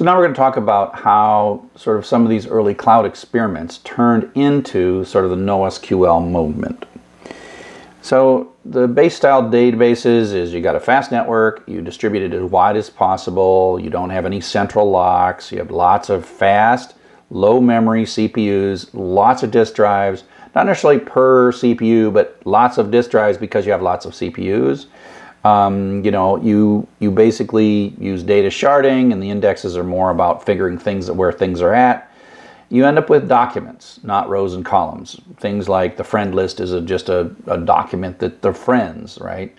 So now we're going to talk about how sort of some of these early cloud experiments turned into sort of the NoSQL movement. So the base style databases is you got a fast network, you distribute it as wide as possible, you don't have any central locks, you have lots of fast, low memory CPUs, lots of disk drives, not necessarily per CPU, but lots of disk drives because you have lots of CPUs. You basically use data sharding, and the indexes are more about figuring things where things are at. You end up with documents, not rows and columns. Things like the friend list is just a document that they're friends, right?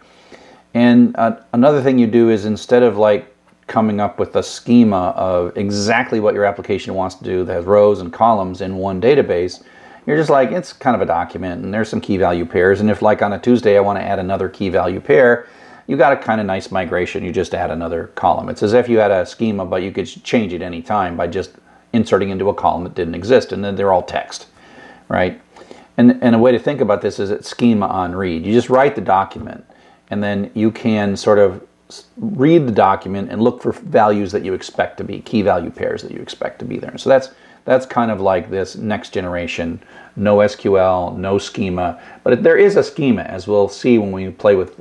And another thing you do is instead of like coming up with a schema of exactly what your application wants to do that has rows and columns in one database, you're just like, it's kind of a document and there's some key value pairs. And if like on a Tuesday I want to add another key value pair, you got a kind of nice migration. You just add another column. It's as if you had a schema, but you could change it any time by just inserting into a column that didn't exist, and then they're all text, right? And a way to think about this is it's schema on read. You just write the document, and then you can sort of read the document and look for values that you expect to be, key value pairs that you expect to be there. So that's kind of like this next generation, no SQL, no schema, but there is a schema, as we'll see when we play with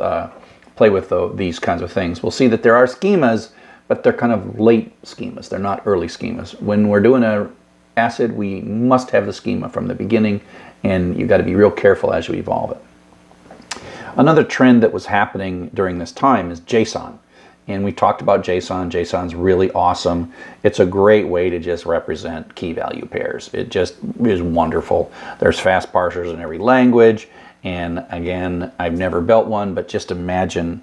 these kinds of things. We'll see that there are schemas, but they're kind of late schemas. They're not early schemas. When we're doing an ACID, we must have the schema from the beginning, and you've got to be real careful as you evolve it. Another trend that was happening during this time is JSON. And we talked about JSON. JSON's really awesome. It's a great way to just represent key value pairs. It just is wonderful. There's fast parsers in every language. And again, I've never built one, but just imagine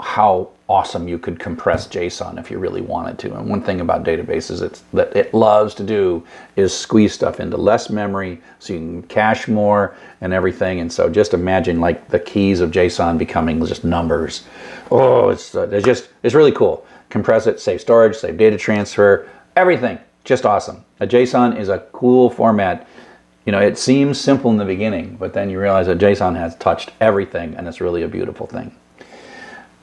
how awesome you could compress JSON if you really wanted to. And one thing about databases that it loves to do is squeeze stuff into less memory so you can cache more and everything. And so just imagine like the keys of JSON becoming just numbers. Oh, it's really cool. Compress it, save storage, save data transfer, everything. Just awesome. A JSON is a cool format. It seems simple in the beginning, but then you realize that JSON has touched everything, and it's really a beautiful thing.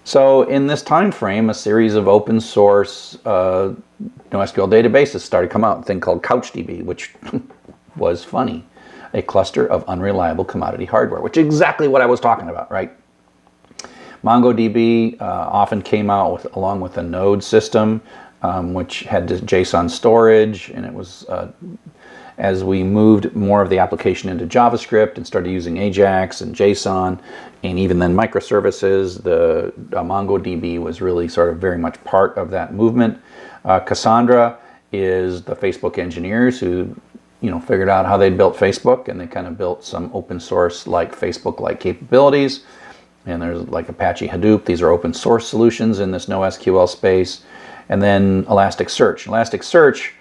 So in this time frame, a series of open source NoSQL databases started to come out, a thing called CouchDB, which was funny, a cluster of unreliable commodity hardware, which is exactly what I was talking about, right? MongoDB often came out along with a node system, which had JSON storage, and it was as we moved more of the application into JavaScript and started using Ajax and JSON, and even then microservices, the MongoDB was really sort of very much part of that movement. Cassandra is the Facebook engineers who figured out how they built Facebook, and they kind of built some open source like Facebook-like capabilities. And there's like Apache Hadoop. These are open source solutions in this NoSQL space. And then Elasticsearch. Elasticsearch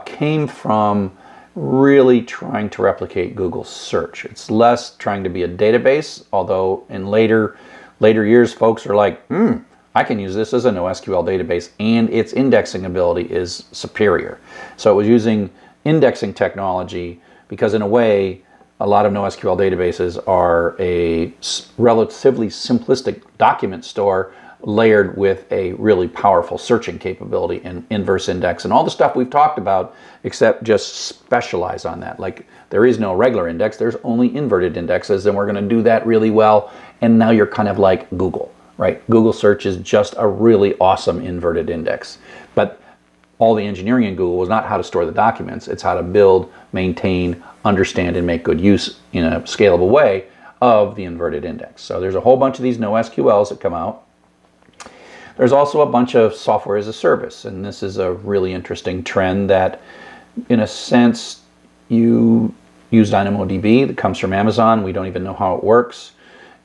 came from really trying to replicate Google's search. It's less trying to be a database, although in later years folks are like, I can use this as a NoSQL database, and its indexing ability is superior. So it was using indexing technology because in a way a lot of NoSQL databases are a relatively simplistic document store layered with a really powerful searching capability and inverse index and all the stuff we've talked about, except just specialize on that. Like there is no regular index, there's only inverted indexes, and we're going to do that really well. And now you're kind of like Google, right? Google search is just a really awesome inverted index. But all the engineering in Google was not how to store the documents, it's how to build, maintain, understand, and make good use in a scalable way of the inverted index. So there's a whole bunch of these NoSQLs that come out. There's also a bunch of software as a service, and this is a really interesting trend that, in a sense, you use DynamoDB that comes from Amazon. We don't even know how it works.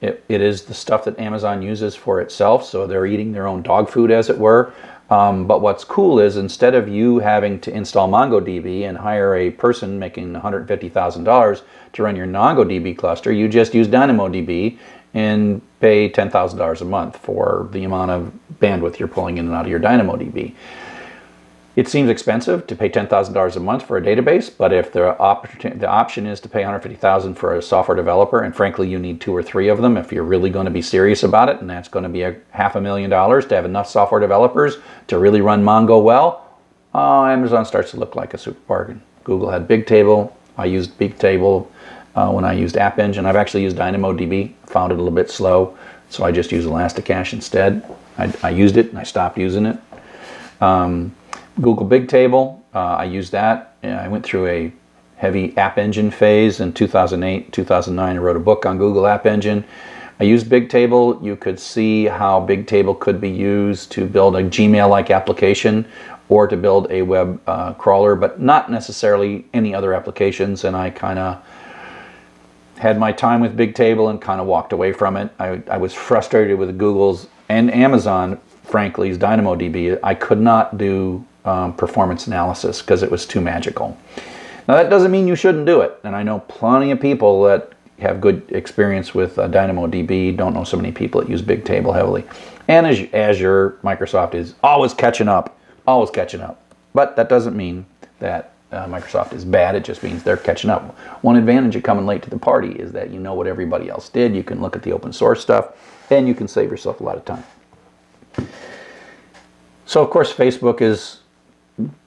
It is the stuff that Amazon uses for itself, so they're eating their own dog food, as it were. But what's cool is instead of you having to install MongoDB and hire a person making $150,000 to run your MongoDB cluster, you just use DynamoDB and pay $10,000 a month for the amount of bandwidth you're pulling in and out of your DynamoDB. It seems expensive to pay $10,000 a month for a database, but if the option is to pay $150,000 for a software developer, and frankly you need 2 or 3 of them if you're really going to be serious about it, and that's going to be $500,000 to have enough software developers to really run Mongo well, Amazon starts to look like a super bargain. Google had Bigtable. I used Bigtable when I used App Engine. I've actually used DynamoDB. Found it a little bit slow, so I just used Elasticache instead. I used it and I stopped using it. Google Bigtable, I used that. I went through a heavy App Engine phase in 2008, 2009. I wrote a book on Google App Engine. I used Bigtable. You could see how Bigtable could be used to build a Gmail-like application or to build a web crawler, but not necessarily any other applications. And I kind of had my time with Bigtable and kind of walked away from it. I was frustrated with Google's and Amazon, frankly's DynamoDB. I could not do performance analysis because it was too magical. Now that doesn't mean you shouldn't do it, and I know plenty of people that have good experience with DynamoDB. Don't know so many people that use Bigtable heavily. And Azure, Microsoft is always catching up, always catching up. But that doesn't mean that Microsoft is bad. It just means they're catching up. One advantage of coming late to the party is that you know what everybody else did. You can look at the open source stuff, and you can save yourself a lot of time. So of course Facebook is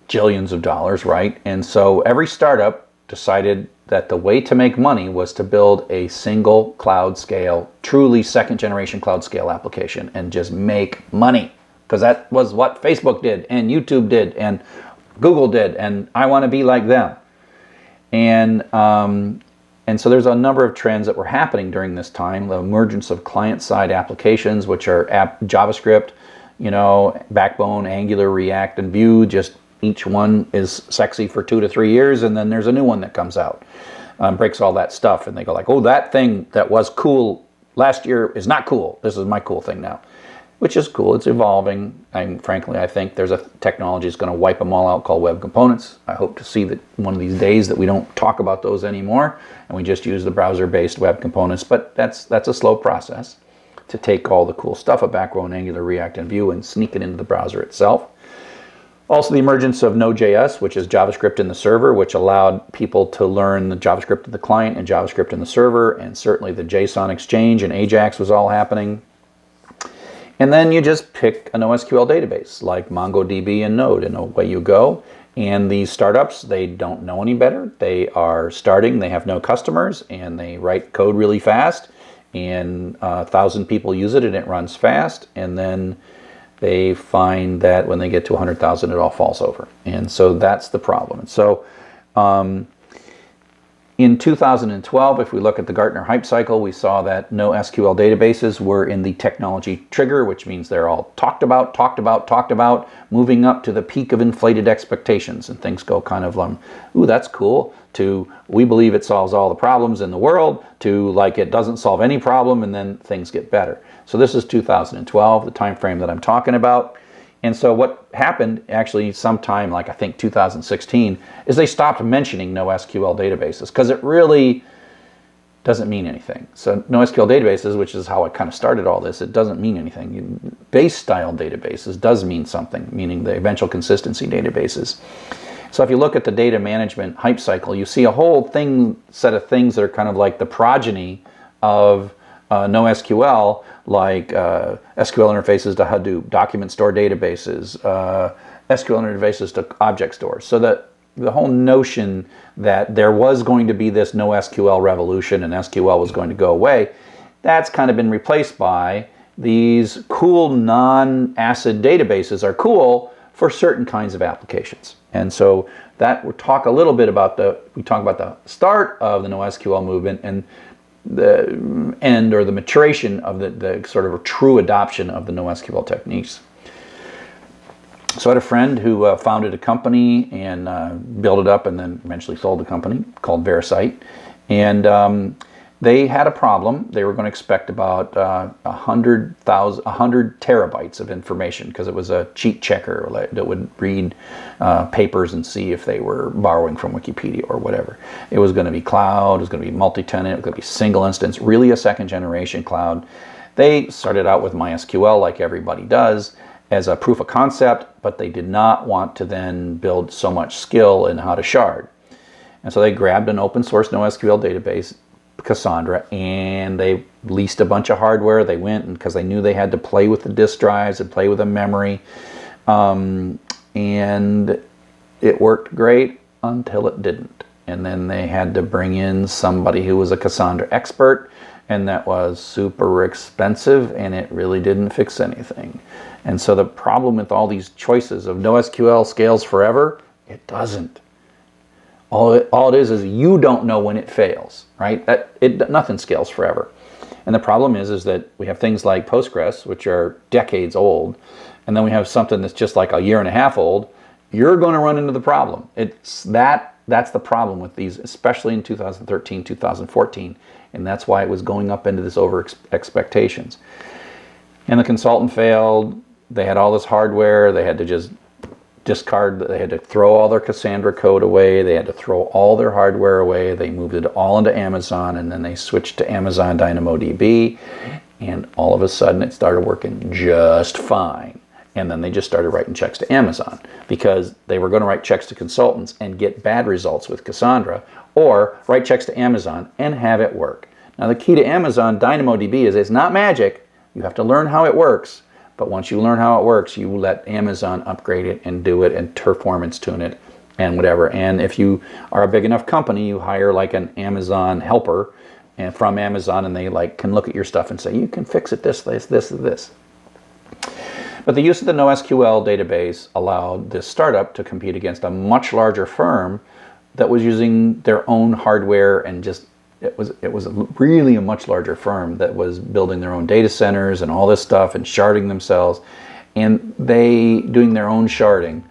jillions of dollars, right? And so every startup decided that the way to make money was to build a single cloud scale, truly second generation cloud scale application and just make money. Because that was what Facebook did and YouTube did and Google did, and I want to be like them. And so there's a number of trends that were happening during this time. The emergence of client-side applications, which are JavaScript, Backbone, Angular, React, and Vue. Just each one is sexy for 2 to 3 years, and then there's a new one that comes out, breaks all that stuff, and they go like, oh, that thing that was cool last year is not cool. This is my cool thing now, which is cool. It's evolving. And frankly, I think there's a technology that's going to wipe them all out called web components. I hope to see that one of these days that we don't talk about those anymore and we just use the browser-based web components. But that's a slow process to take all the cool stuff of Backbone, Angular, React, and Vue and sneak it into the browser itself. Also, the emergence of Node.js, which is JavaScript in the server, which allowed people to learn the JavaScript in the client and JavaScript in the server, and certainly the JSON exchange and AJAX was all happening. And then you just pick a NoSQL database like MongoDB and Node, and away you go. And these startups, they don't know any better. They are starting, they have no customers, and they write code really fast, and 1,000 people use it, and it runs fast, and then they find that when they get to 100,000, it all falls over. And so that's the problem. And so in 2012, if we look at the Gartner hype cycle, we saw that NoSQL databases were in the technology trigger, which means they're all talked about, moving up to the peak of inflated expectations. And things go kind of ooh, that's cool, to we believe it solves all the problems in the world, to like it doesn't solve any problem, and then things get better. So this is 2012, the time frame that I'm talking about. And so what happened actually sometime like I think 2016 is they stopped mentioning NoSQL databases because it really doesn't mean anything. So NoSQL databases, which is how I kind of started all this, it doesn't mean anything. Base style databases does mean something, meaning the eventual consistency databases. So if you look at the data management hype cycle, you see a whole set of things that are kind of like the progeny of NoSQL, like SQL interfaces to Hadoop, document store databases, SQL interfaces to object stores. So that the whole notion that there was going to be this NoSQL revolution and SQL was going to go away, that's kind of been replaced by these cool non-ACID databases are cool for certain kinds of applications. And so that we'll talk a little bit about the start of the NoSQL movement and the end or the maturation of the sort of a true adoption of the NoSQL techniques. So I had a friend who founded a company and built it up and then eventually sold the company called Variscite. And they had a problem. They were going to expect about 100 terabytes of information because it was a cheat checker that would read papers and see if they were borrowing from Wikipedia or whatever. It was going to be cloud, it was going to be multi-tenant, it was going to be single instance, really a second generation cloud. They started out with MySQL like everybody does as a proof of concept, but they did not want to then build so much skill in how to shard. And so they grabbed an open source NoSQL database, Cassandra, and they leased a bunch of hardware. They went because they knew they had to play with the disk drives and play with the memory, and it worked great until it didn't. And then they had to bring in somebody who was a Cassandra expert, and that was super expensive, and it really didn't fix anything. And so the problem with all these choices of NoSQL scales forever, it doesn't. All it is you don't know when it fails, right? Nothing scales forever. And the problem is that we have things like Postgres, which are decades old, and then we have something that's just like a year and a half old. You're going to run into the problem. That's the problem with these, especially in 2013, 2014, and that's why it was going up into this over expectations. And the consultant failed. They had all this hardware. They had to just discard. They had to throw all their Cassandra code away. They had to throw all their hardware away. They moved it all into Amazon, and then they switched to Amazon DynamoDB, and all of a sudden it started working just fine. And then they just started writing checks to Amazon because they were going to write checks to consultants and get bad results with Cassandra, or write checks to Amazon and have it work. Now the key to Amazon DynamoDB is it's not magic. You have to learn how it works. But once you learn how it works, you let Amazon upgrade it and do it and performance tune it and whatever. And if you are a big enough company, you hire like an Amazon helper and from Amazon, and they can look at your stuff and say, you can fix it this, this. But the use of the NoSQL database allowed this startup to compete against a much larger firm that was using their own hardware, and it was really a much larger firm that was building their own data centers and all this stuff and sharding themselves. And doing their own sharding,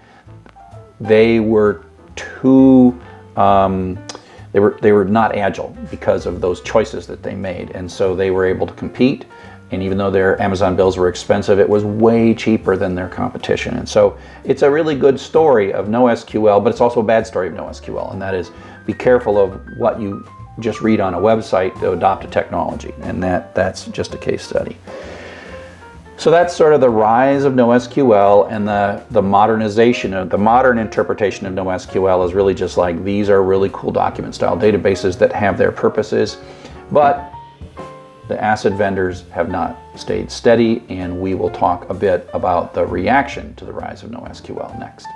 they were too they were not agile because of those choices that they made, and so they were able to compete. And even though their Amazon bills were expensive, it was way cheaper than their competition. And so it's a really good story of NoSQL, but it's also a bad story of NoSQL. And that is, be careful of what you just read on a website to adopt a technology. And that's just a case study. So that's sort of the rise of NoSQL, and the modernization of the modern interpretation of NoSQL is really just like, these are really cool document style databases that have their purposes, but the ACID vendors have not stayed steady, and we will talk a bit about the reaction to the rise of NoSQL next.